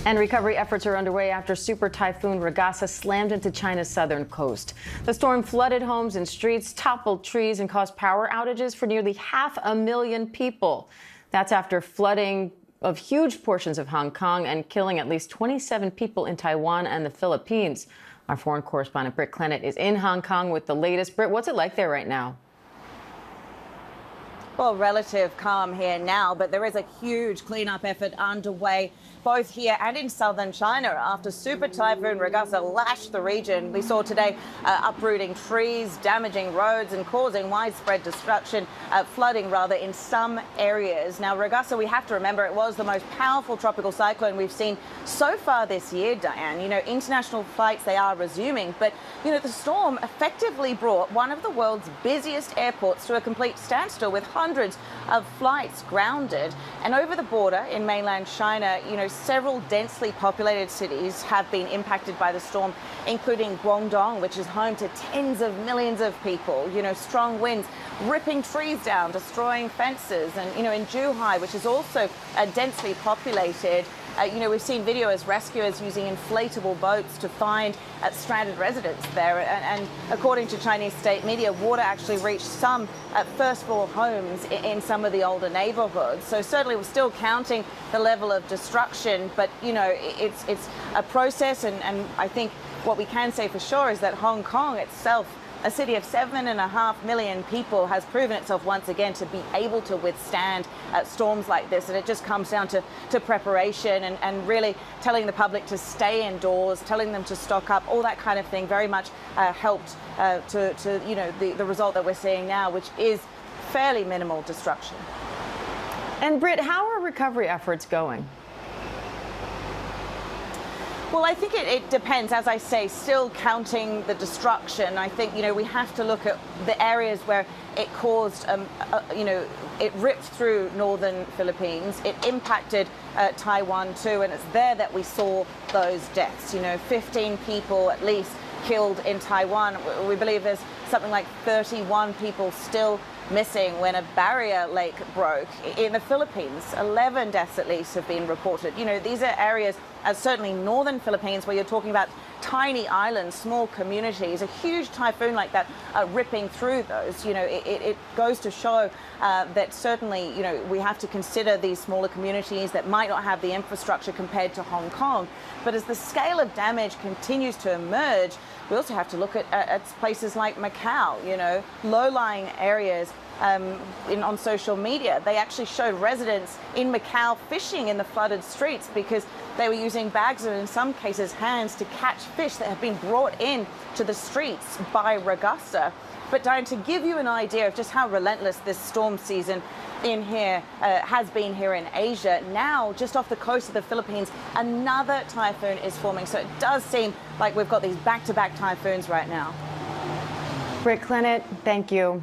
And recovery efforts are underway after Super Typhoon Ragasa slammed into China's southern coast. The storm flooded homes and streets, toppled trees, and caused power outages for nearly 500,000 people. That's after flooding of huge portions of Hong Kong and killing at least 27 people in Taiwan and the Philippines. Our foreign correspondent Britt Clennett is in Hong Kong with the latest. Britt, what's it like there right now? Well, relative calm here now, but there is a huge cleanup effort underway both here and in southern China after Super Typhoon Ragasa lashed the region. We saw today uprooting trees, damaging roads and causing widespread destruction, flooding rather, in some areas. Now, Ragasa, we have to remember, it was the most powerful tropical cyclone we've seen so far this year, Diane. You know, international flights, they are resuming, but, you know, the storm effectively brought one of the world's busiest airports to a complete standstill with hundreds of flights grounded. And over the border in mainland China, you know, several densely populated cities have been impacted by the storm, including Guangdong, which is home to tens of millions of people. You know, strong winds ripping trees down, destroying fences. And, you know, in Zhuhai, which is also densely populated, you know, we've seen video as rescuers using inflatable boats to find stranded residents there. And according to Chinese state media, water actually reached some first-floor homes in some of the older neighborhoods. So certainly we're still counting the level of destruction, but, you know, it's a process. And I think what we can say for sure is that Hong Kong itself, a city of 7.5 million people, has proven itself once again to be able to withstand storms like this. And it just comes down to preparation and really telling the public to stay indoors, telling them to stock up, all that kind of thing very much helped to you know, the result that we're seeing now, which is fairly minimal destruction. And Britt, how are recovery efforts going? Well, I think it depends. As I say, still counting the destruction. I think, you know, we have to look at the areas where it caused, you know, it ripped through northern Philippines. It impacted Taiwan too, and it's there that we saw those deaths. You know, 15 people at least killed in Taiwan. We believe there's something like 31 people still missing when a barrier lake broke. In the Philippines, 11 deaths at least have been reported. You know, these are areas, certainly northern Philippines, where you're talking about tiny islands, small communities. A huge typhoon like that ripping through those, you know, it goes to show that certainly, you know, we have to consider these smaller communities that might not have the infrastructure compared to Hong Kong. But as the scale of damage continues to emerge, we also have to look at places like Macau, you know, low-lying areas. On social media, they actually showed residents in Macau fishing in the flooded streets because they were using bags and in some cases hands to catch fish that have been brought in to the streets by Ragasa. But Diane, to give you an idea of just how relentless this storm season in here has been here in Asia, now just off the coast of the Philippines, another typhoon is forming. So it does seem like we've got these back-to-back typhoons right now. Britt Clennett, thank you.